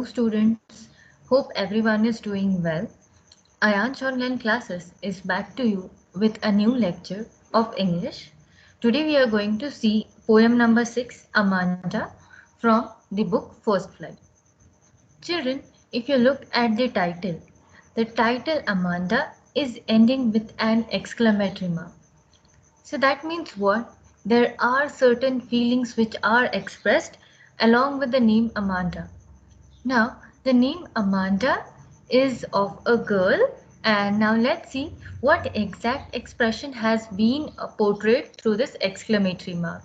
students, hope everyone is doing well. Ayansh Online Classes is back to you with a new lecture of English. Today we are going to see poem number 6, Amanda, from the book First Flight. Children, if you look at the title Amanda is ending with an exclamatory mark. So that means what? There are certain feelings which are expressed along with the name Amanda. Now, the name Amanda is of a girl, and now let's see what exact expression has been portrayed through this exclamatory mark.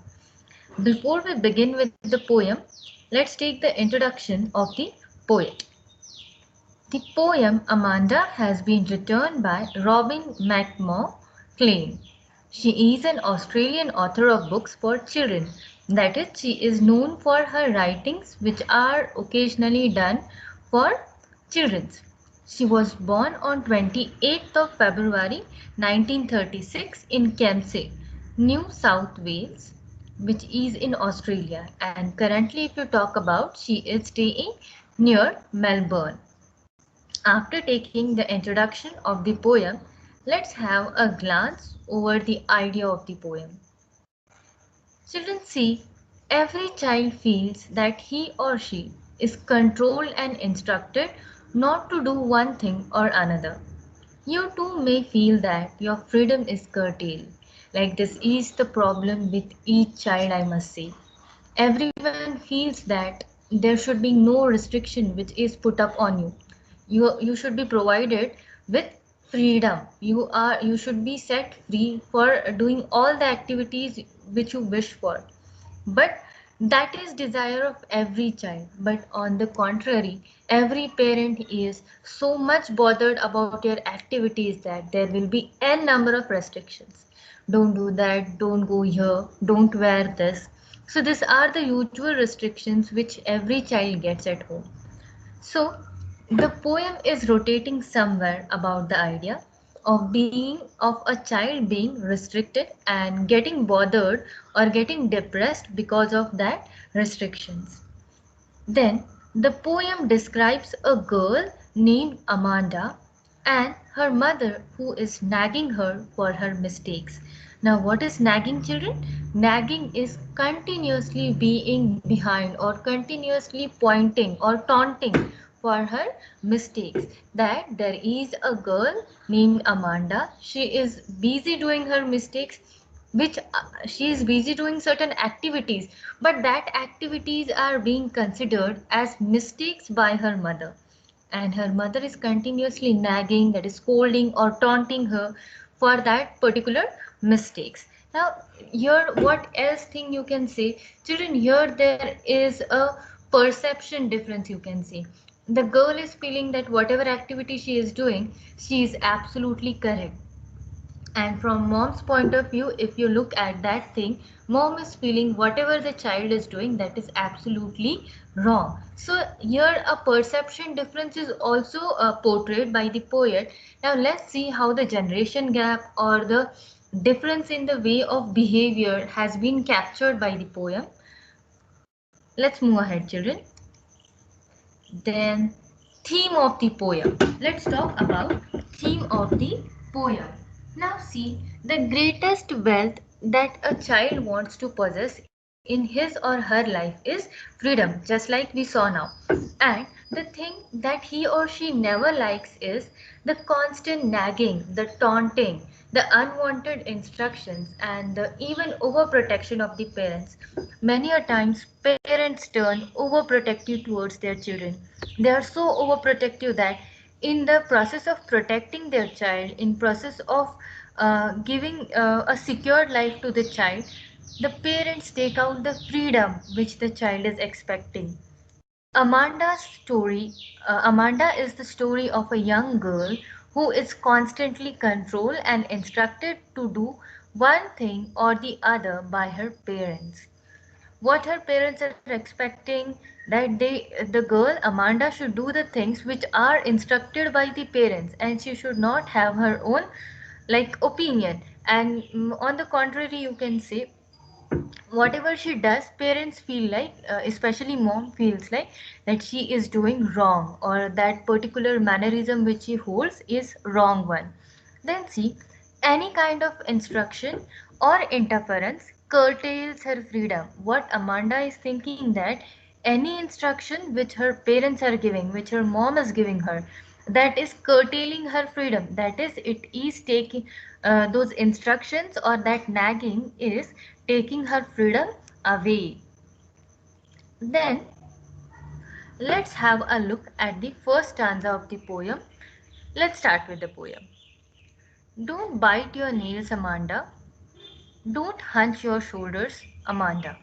Before we begin with the poem, let's take the introduction of the poet. The poem Amanda has been written by Robin McMahon Klein. She is an Australian author of books for children. That is, she is known for her writings which are occasionally done for children. She was born on 28th of February 1936 in Kempsey, New South Wales, which is in Australia, and currently if you talk about, she is staying near Melbourne. After taking the introduction of the poem, let's have a glance over the idea of the poem. Children, see, every child feels that he or she is controlled and instructed not to do one thing or another. You too may feel that your freedom is curtailed. Like this is the problem with each child, I must say. Everyone feels that there should be no restriction which is put up on you. You should be provided with freedom. You should be set free for doing all the activities which you wish for. But that is desire of every child. But on the contrary, every parent is so much bothered about your activities that there will be n number of restrictions. Don't do that, don't go here, don't wear this. So these are the usual restrictions which every child gets at home. So the poem is rotating somewhere about the idea of a child being restricted and getting bothered or getting depressed because of that restrictions. Then the poem describes a girl named Amanda and her mother who is nagging her for her mistakes. Now, what is nagging, children? Nagging is continuously being behind or continuously pointing or taunting for her mistakes. That there is a girl named Amanda. She is busy doing her mistakes, which she is busy doing certain activities, but that activities are being considered as mistakes by her mother, and her mother is continuously nagging, that is scolding or taunting her for that particular mistakes. Now here what else thing you can say, children? Here there is a perception difference. You can see the girl is feeling that whatever activity she is doing, she is absolutely correct, and from mom's point of view, if you look at that thing, mom is feeling whatever the child is doing, that is absolutely wrong. So here a perception difference is also portrayed by the poet. Now let's see how the generation gap or the difference in the way of behavior has been captured by the poem. Let's move ahead, children. Then theme of the poem. Let's talk about theme of the poem. Now see, the greatest wealth that a child wants to possess in his or her life is freedom, just like we saw now. And the thing that he or she never likes is the constant nagging, the taunting, the unwanted instructions, and the even overprotection of the parents. Many a times parents turn overprotective towards their children. They are so overprotective that in the process of protecting their child, in process of giving a secured life to the child, the parents take out the freedom which the child is expecting. Amanda is the story of a young girl who is constantly controlled and instructed to do one thing or the other by her parents. What her parents are expecting, that the girl Amanda should do the things which are instructed by the parents, and she should not have her own like opinion. And on the contrary, you can say whatever she does, parents feel like, especially mom feels like that she is doing wrong, or that particular mannerism which she holds is wrong one. Then see, any kind of instruction or interference curtails her freedom. What Amanda is thinking, that any instruction which her parents are giving, which her mom is giving her, that is curtailing her freedom. That is, it is taking those instructions, or that nagging is taking her freedom away. Then let's have a look at the first stanza of the poem. Let's start with the poem. Don't bite your nails, Amanda. Don't hunch your shoulders, Amanda.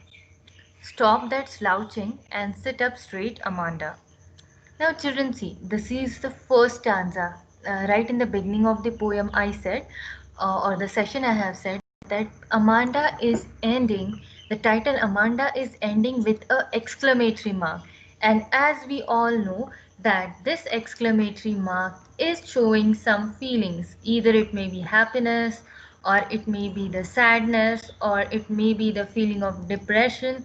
Stop that slouching and sit up straight, Amanda. Now, children, see, this is the first stanza. Right in the beginning of the poem, I said, or the session I have said, that Amanda is ending, the title Amanda is ending with a exclamatory mark. And as we all know, that this exclamatory mark is showing some feelings. Either it may be happiness, or it may be the sadness, or it may be the feeling of depression.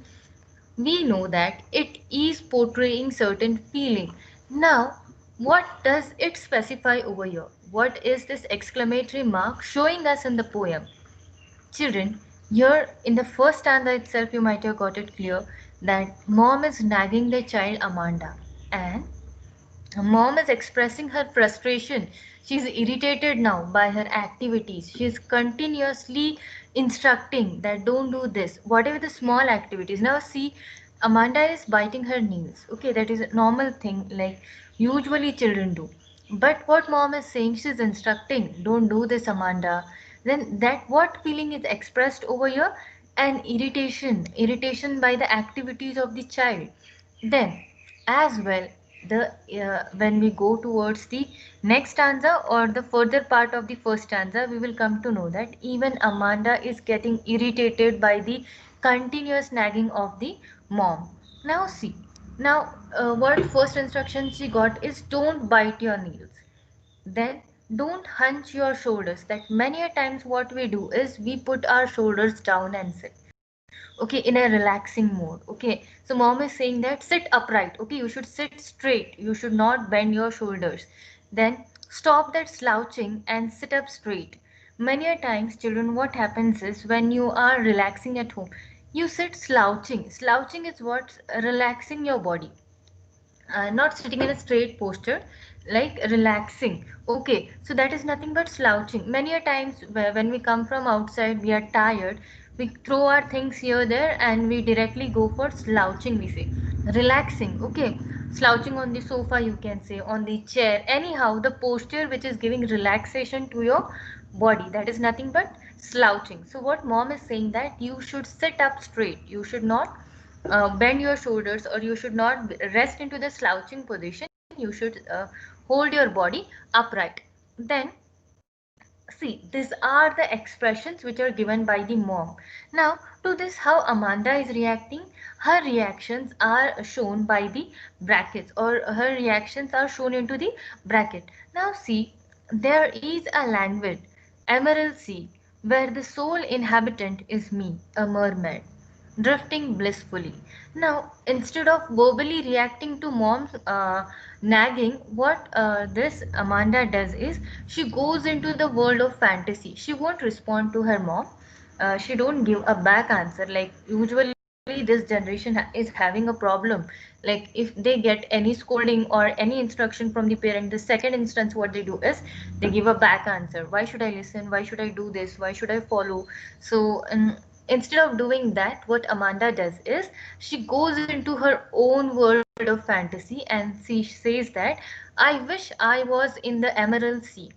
We know that it is portraying certain feeling. Now, what does it specify over here? What is this exclamatory mark showing us in the poem? Children, here in the first stanza itself, you might have got it clear that mom is nagging the child Amanda, and mom is expressing her frustration. She's irritated now by her activities. She's continuously instructing that don't do this, whatever the small activities. Now, see, Amanda is biting her nails. Okay, that is a normal thing, like usually children do. But what mom is saying, she's instructing, don't do this, Amanda. Then, that what feeling is expressed over here? An irritation by the activities of the child. Then, as well, the when we go towards the next stanza, or the further part of the first stanza, we will come to know that even Amanda is getting irritated by the continuous nagging of the mom. Now see, now what first instruction she got is don't bite your nails. Then don't hunch your shoulders. That many a times what we do is we put our shoulders down and sit, okay, in a relaxing mode. Okay, so mom is saying that sit upright. Okay, you should sit straight, you should not bend your shoulders. Then stop that slouching and sit up straight. Many a times, children, what happens is when you are relaxing at home, you sit slouching is what relaxing your body, not sitting in a straight posture, like relaxing. Okay, so that is nothing but slouching. Many a times when we come from outside, we are tired, we throw our things here there and we directly go for slouching, we say relaxing. Okay, slouching on the sofa, you can say on the chair, anyhow the posture which is giving relaxation to your body, that is nothing but slouching. So what mom is saying, that you should sit up straight, you should not bend your shoulders, or you should not rest into the slouching position. You should hold your body upright. Then see, these are the expressions which are given by the mom. Now to this, how Amanda is reacting, her reactions are shown by the brackets, or her reactions are shown into the bracket. Now see, there is a languid emerald sea, where the sole inhabitant is me, a mermaid, drifting blissfully. Now, instead of verbally reacting to mom's nagging, what this Amanda does is she goes into the world of fantasy. She won't respond to her mom. She don't give a back answer. Like usually, this generation is having a problem. Like if they get any scolding or any instruction from the parent, the second instance what they do is they give a back answer. Why should I listen? Why should I do this? Why should I follow? So instead of doing that, what Amanda does is she goes into her own world of fantasy, and she says that I wish I was in the Emerald Sea.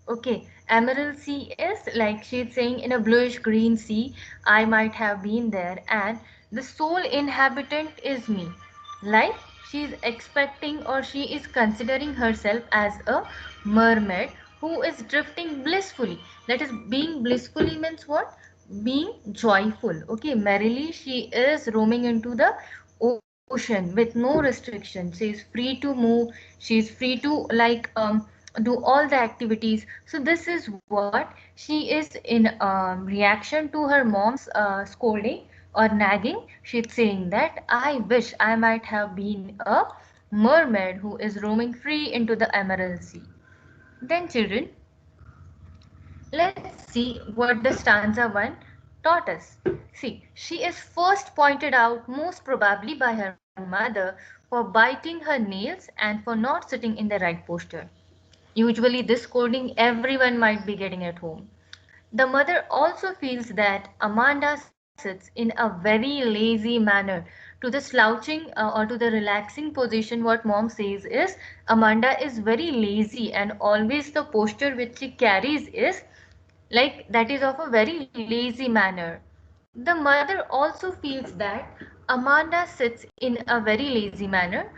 Okay, Emerald Sea is like she's saying in a bluish green sea, I might have been there, and the sole inhabitant is me. Like she is expecting, or she is considering herself as a mermaid who is drifting blissfully. That is, being blissfully means what? Being joyful. Okay, merrily she is roaming into the ocean with no restriction. She is free to move, she is free to like do all the activities. So this is what she is in reaction to her mom's scolding. or nagging, she's saying that I wish I might have been a mermaid who is roaming free into the emerald sea. Then children, let's see what the stanza 1 taught us. See, she is first pointed out most probably by her mother for biting her nails and for not sitting in the right posture. Usually this scolding everyone might be getting at home. The mother also feels that Amanda sits in a very lazy manner. To the slouching or to the relaxing position, what mom says is Amanda is very lazy and always the posture which she carries is like that is of a very lazy manner. The mother also feels that Amanda sits in a very lazy manner.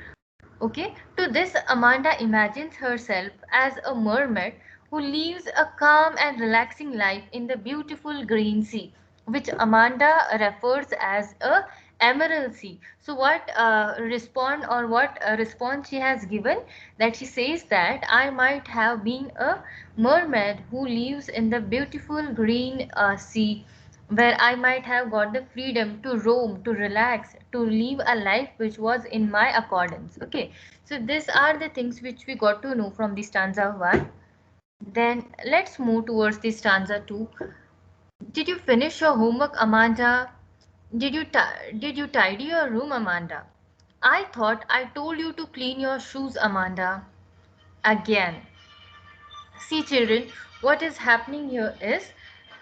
Okay, to this Amanda imagines herself as a mermaid who lives a calm and relaxing life in the beautiful green sea, which Amanda refers as a emerald sea. So what what response she has given, that she says that I might have been a mermaid who lives in the beautiful green sea, where I might have got the freedom to roam, to relax, to live a life which was in my accordance. Okay, so these are the things which we got to know from the stanza 1. Then let's move towards the stanza 2. Did you finish your homework, Amanda? Did you tidy your room, Amanda? I thought I told you to clean your shoes, Amanda. Again, see children, what is happening here is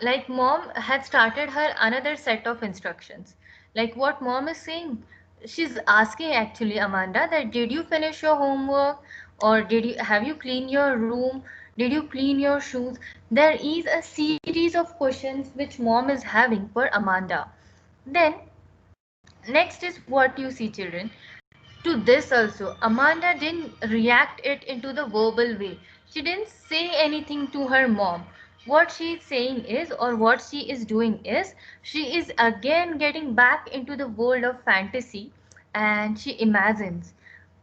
like mom had started her another set of instructions. Like what mom is saying, she's asking actually Amanda that did you finish your homework, or did you have you cleaned your room, did you clean your shoes? There is a series of questions which mom is having for Amanda. Then next is what you see children, to this also, Amanda didn't react it into the verbal way. She didn't say anything to her mom. What she is saying is, or what she is doing is, she is again getting back into the world of fantasy, and she imagines,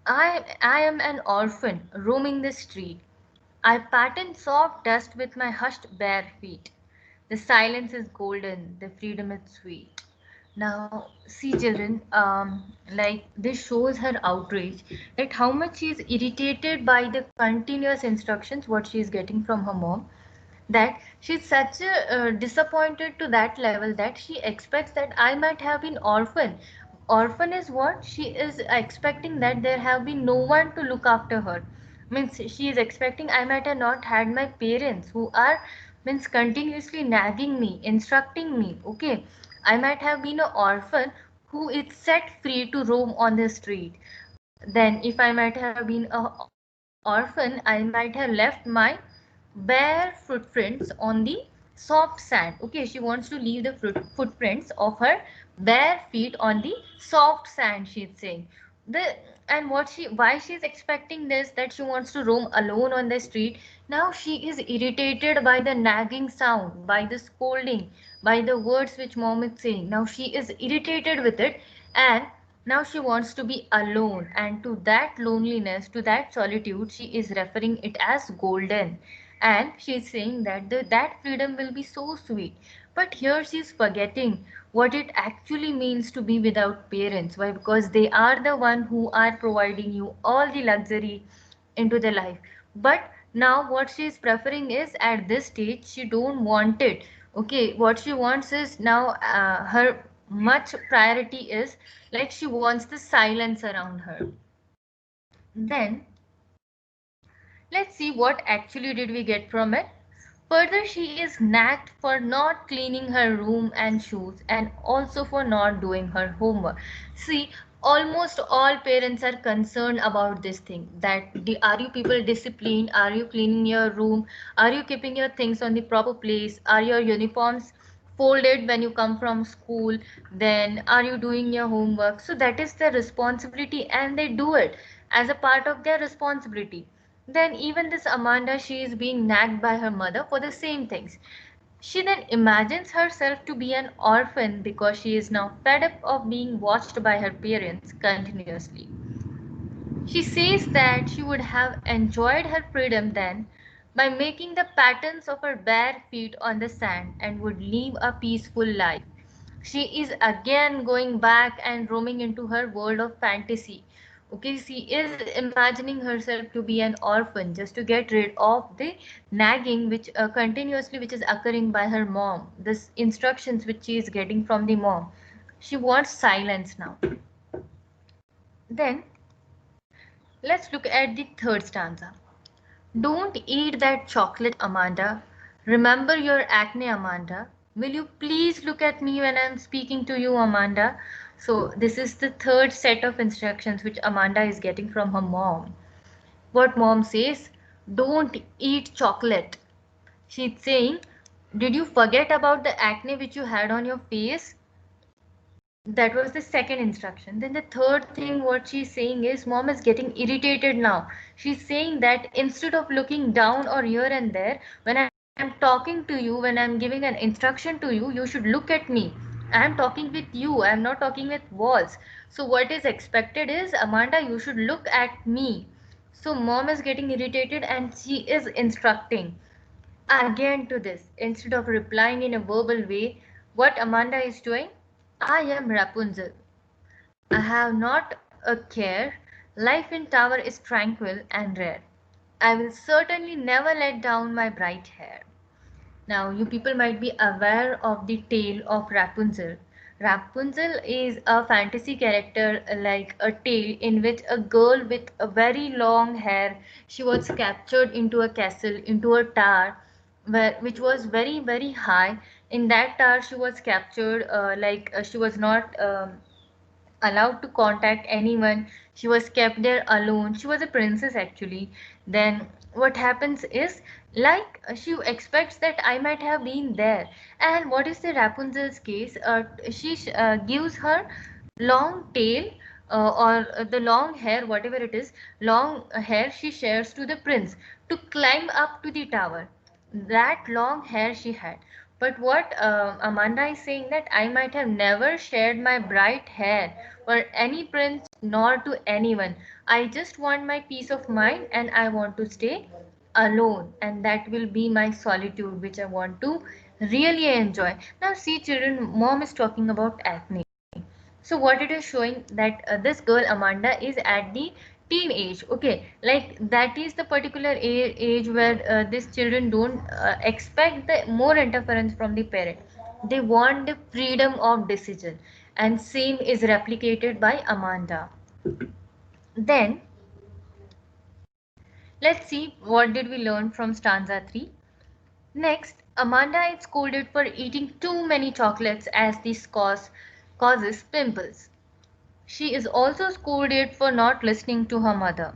I am an orphan roaming the street. I pattern soft dust with my hushed bare feet. The silence is golden, the freedom is sweet. Now, see, children, like this shows her outrage, like how much she is irritated by the continuous instructions what she is getting from her mom. That she's such a disappointed to that level that she expects that I might have been orphan. Orphan is what she is expecting, that there have been no one to look after her. Means she is expecting I might have not had my parents who are means continuously nagging me, instructing me. Okay, I might have been an orphan who is set free to roam on the street. Then if I might have been a orphan, I might have left my bare footprints on the soft sand. Okay, she wants to leave the footprints of her bare feet on the soft sand, she's saying. The and what she why she's expecting this, that she wants to roam alone on the street. Now she is irritated by the nagging sound, by the scolding, by the words which mom is saying. Now she is irritated with it, and now she wants to be alone, and to that loneliness, to that solitude, she is referring it as golden. And she is saying that that freedom will be so sweet. But here she is forgetting what it actually means to be without parents. Why? Because they are the one who are providing you all the luxury into the life. But now what she is preferring is, at this stage she don't want it. Okay, what she wants is now her much priority is like she wants the silence around her. Then let's see what actually did we get from it. Further, she is nagged for not cleaning her room and shoes, and also for not doing her homework. See, almost all parents are concerned about this thing, that are you people disciplined, are you cleaning your room, are you keeping your things on the proper place, are your uniforms folded when you come from school, then are you doing your homework. So that is their responsibility, and they do it as a part of their responsibility. Then even this Amanda, she is being nagged by her mother for the same things. She then imagines herself to be an orphan because she is now fed up of being watched by her parents continuously. She says that she would have enjoyed her freedom then by making the patterns of her bare feet on the sand, and would live a peaceful life. She is again going back and roaming into her world of fantasy. Okay, she is imagining herself to be an orphan just to get rid of the nagging which continuously which is occurring by her mom, this instructions which she is getting from the mom. She wants silence now. Then let's look at the third stanza. Don't eat that chocolate, Amanda. Remember your acne, Amanda. Will you please look at me when I'm speaking to you, Amanda? So, this is the third set of instructions which Amanda is getting from her mom. What mom says? Don't eat chocolate. She's saying, did you forget about the acne which you had on your face? That was the second instruction. Then the third thing what she's saying is mom is getting irritated now. She's saying that instead of looking down or here and there, when I'm talking to you, when I'm giving an instruction to you should look at me. I'm talking with you, I'm not talking with walls. So what is expected is, Amanda, you should look at me. So mom is getting irritated and she is instructing again to this. Instead of replying in a verbal way, what Amanda is doing? I am Rapunzel. I have not a care. Life in tower is tranquil and rare. I will certainly never let down my bright hair. Now, you people might be aware of the tale of Rapunzel. Rapunzel is a fantasy character like a tale in which a girl with a very long hair, she was captured into a castle, into a tower, which was very very high. In that tower, she was captured. She was not allowed to contact anyone. She was kept there alone. She was a princess actually. Then what happens is, she expects that I might have been there. And what is the Rapunzel's case? She gives her long tail, or the long hair, whatever it is, long hair she shares to the prince to climb up to the tower. That long hair she had. But what Amanda is saying, that I might have never shared my bright hair for any prince nor to anyone. I just want my peace of mind and I want to stay alone, and that will be my solitude which I want to really enjoy. Now see children, mom is talking about acne. So what it is showing, that this girl Amanda is at the teen age. Okay, like that is the particular age where these children don't expect the more interference from the parent. They want the freedom of decision, and same is replicated by Amanda. Then let's see what did we learn from stanza 3. Next, Amanda is scolded for eating too many chocolates as this causes pimples. She is also scolded for not listening to her mother.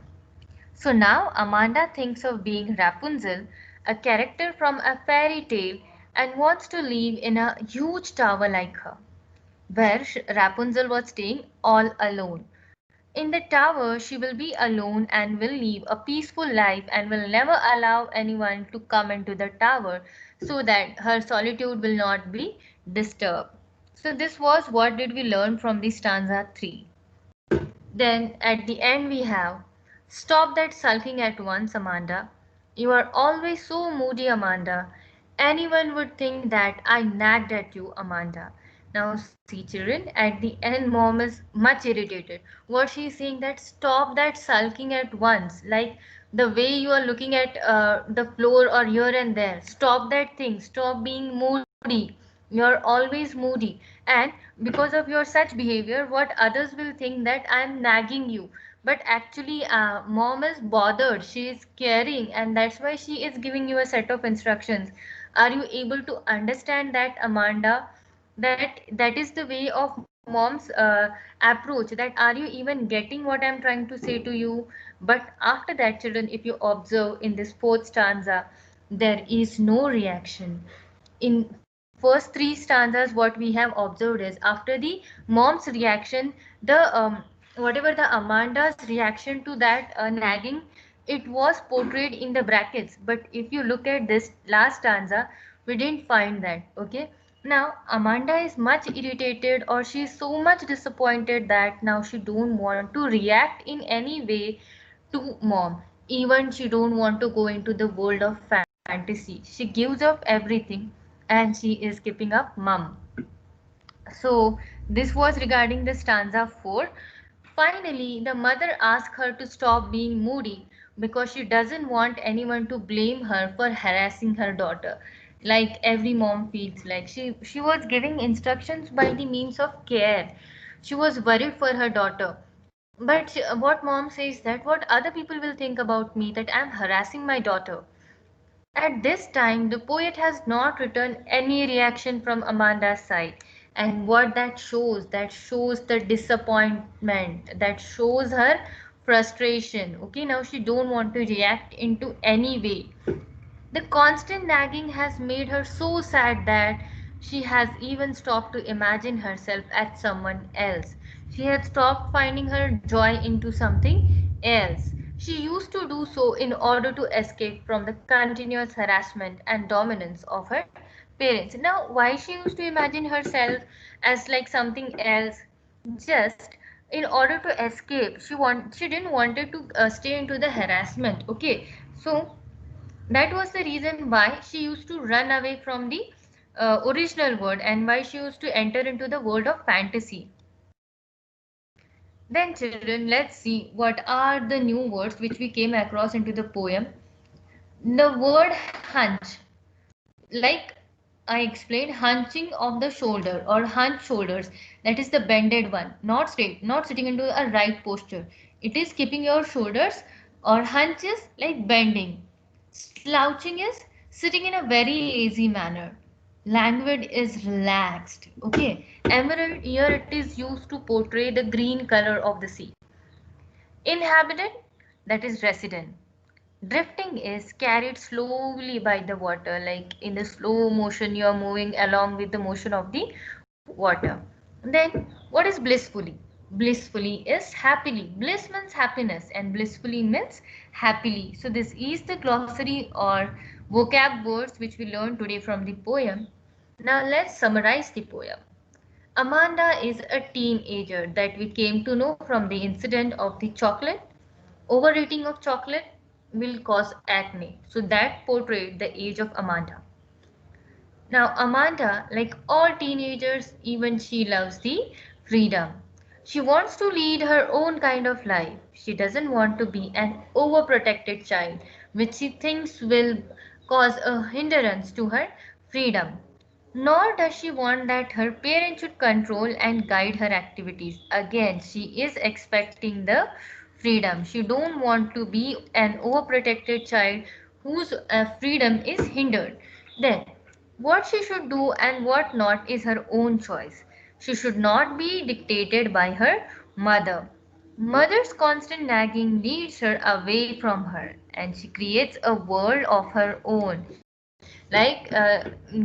So now Amanda thinks of being Rapunzel, a character from a fairy tale, and wants to live in a huge tower like her, where Rapunzel was staying all alone. In the tower, she will be alone and will live a peaceful life and will never allow anyone to come into the tower, so that her solitude will not be disturbed. So this was what did we learn from the stanza 3. Then at the end we have, stop that sulking at once, Amanda. You are always so moody, Amanda. Anyone would think that I nagged at you, Amanda. Now see children, at the end mom is much irritated. What she is saying, that stop that sulking at once. Like the way you are looking at the floor or here and there. Stop that thing. Stop being moody. You're always moody. And because of your such behavior, what others will think that I am nagging you, but actually mom is bothered, she is caring, and that's why she is giving you a set of instructions. Are you able to understand that, Amanda? That is the way of mom's approach, that are you even getting what I'm trying to say to you? But after that children, if you observe in this fourth stanza, there is no reaction. In first three stanzas, what we have observed is, after the mom's reaction, the whatever the Amanda's reaction to that nagging, it was portrayed in the brackets. But if you look at this last stanza, we didn't find that. Okay, now Amanda is much irritated, or she is so much disappointed that now she don't want to react in any way to mom. Even she don't want to go into the world of fantasy. She gives up everything and she is keeping up mum. So this was regarding the stanza 4. Finally, the mother asks her to stop being moody because she doesn't want anyone to blame her for harassing her daughter. Like every mom feels like she was giving instructions by the means of care. She was worried for her daughter. But what mom says that what other people will think about me, that I'm harassing my daughter. At this time, the poet has not written any reaction from Amanda's side. And what that shows the disappointment, that shows her frustration. Okay, now she don't want to react into any way. The constant nagging has made her so sad that she has even stopped to imagine herself as someone else. She had stopped finding her joy into something else. She used to do so in order to escape from the continuous harassment and dominance of her parents. Now, why she used to imagine herself as like something else? Just in order to escape. She didn't wanted to stay into the harassment. Okay, so that was the reason why she used to run away from the original world and why she used to enter into the world of fantasy. Then children, let's see what are the new words which we came across into the poem. The word hunch, like I explained, hunching of the shoulder or hunch shoulders, that is the bended one, not straight, not sitting into a right posture. It is keeping your shoulders, or hunches like bending. Slouching is sitting in a very lazy manner. Languid is relaxed. Okay. Emerald, here it is used to portray the green color of the sea. Inhabitant, that is resident. Drifting is carried slowly by the water, like in the slow motion you are moving along with the motion of the water. Then what is blissfully? Blissfully is happily. Bliss means happiness and blissfully means happily. So this is the glossary or vocab words which we learned today from the poem. Now let's summarize the poem. Amanda is a teenager that we came to know from the incident of the chocolate. Overeating of chocolate will cause acne. So that portrayed the age of Amanda. Now, Amanda, like all teenagers, even she loves the freedom. She wants to lead her own kind of life. She doesn't want to be an overprotected child, which she thinks will cause a hindrance to her freedom. Nor does she want that her parents should control and guide her activities. Again, she is expecting the freedom. She don't want to be an overprotected child whose freedom is hindered. Then, what she should do and what not is her own choice. She should not be dictated by her mother. Mother's constant nagging leads her away from her and she creates a world of her own. Like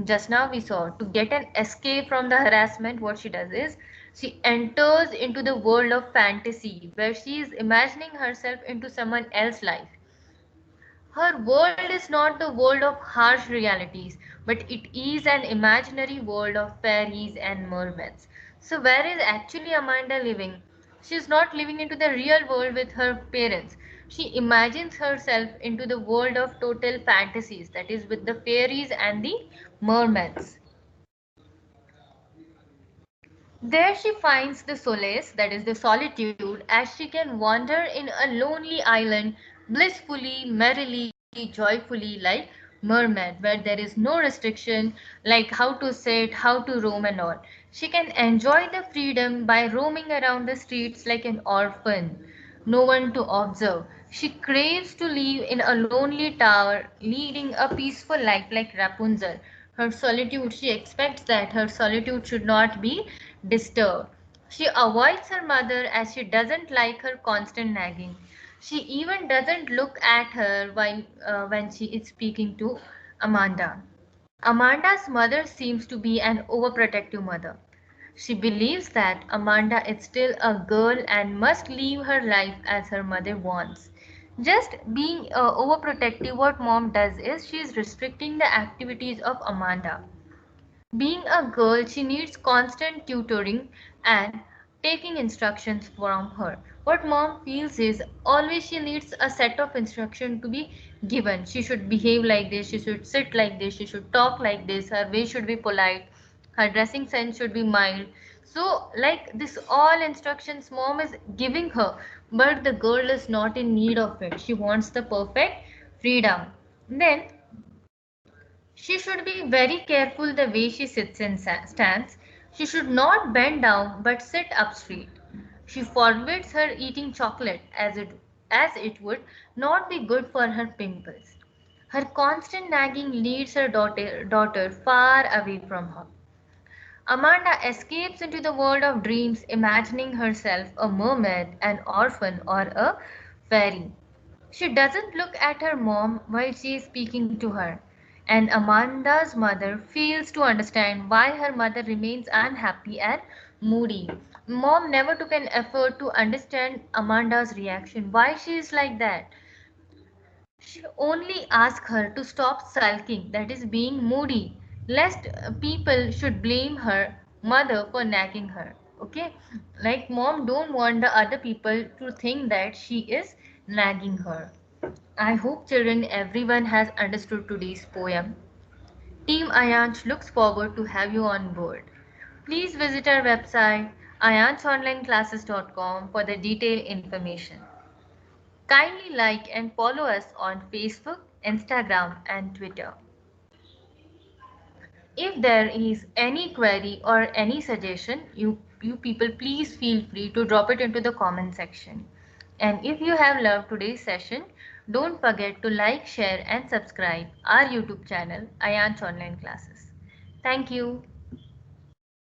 just now we saw, to get an escape from the harassment, what she does is she enters into the world of fantasy where she is imagining herself into someone else's life. Her world is not the world of harsh realities, but it is an imaginary world of fairies and mermaids. So, where is actually Amanda living? She is not living into the real world with her parents. She imagines herself into the world of total fantasies, that is, with the fairies and the mermaids. There she finds the solace, that is the solitude, as she can wander in a lonely island blissfully, merrily, joyfully, like mermaid, where there is no restriction like how to sit, how to roam and all. She can enjoy the freedom by roaming around the streets like an orphan, no one to observe. She craves to live in a lonely tower, leading a peaceful life like Rapunzel. Her solitude, she expects that her solitude should not be disturbed. She avoids her mother as she doesn't like her constant nagging. She even doesn't look at her while when she is speaking to Amanda. Amanda's mother seems to be an overprotective mother. She believes that Amanda is still a girl and must live her life as her mother wants. Just being overprotective, what mom does is she is restricting the activities of Amanda. Being a girl, she needs constant tutoring and taking instructions from her. What mom feels is always she needs a set of instruction to be given. She should behave like this, she should sit like this, she should talk like this, her way should be polite. Her dressing sense should be mild. So, like this, all instructions mom is giving her, but the girl is not in need of it. She wants the perfect freedom. Then she should be very careful the way she sits and stands. She should not bend down but sit up straight. She forbids her eating chocolate as it would not be good for her pimples. Her constant nagging leads her daughter far away from her. Amanda escapes into the world of dreams, imagining herself a mermaid, an orphan, or a fairy. She doesn't look at her mom while she is speaking to her, and Amanda's mother fails to understand why her mother remains unhappy and moody. Mom never took an effort to understand Amanda's reaction, why she is like that. She only asked her to stop sulking, that is being moody, lest people should blame her mother for nagging her. Okay, like mom don't want the other people to think that she is nagging her. I hope children everyone has understood today's poem. Team Ayansh looks forward to have you on board. Please visit our website ayanshonlineclasses.com for the detailed information. Kindly like and follow us on Facebook, Instagram, and Twitter. If there is any query or any suggestion, you people please feel free to drop it into the comment section. And if you have loved today's session, don't forget to like, share, and subscribe our YouTube channel, Ayansh Online Classes. Thank you.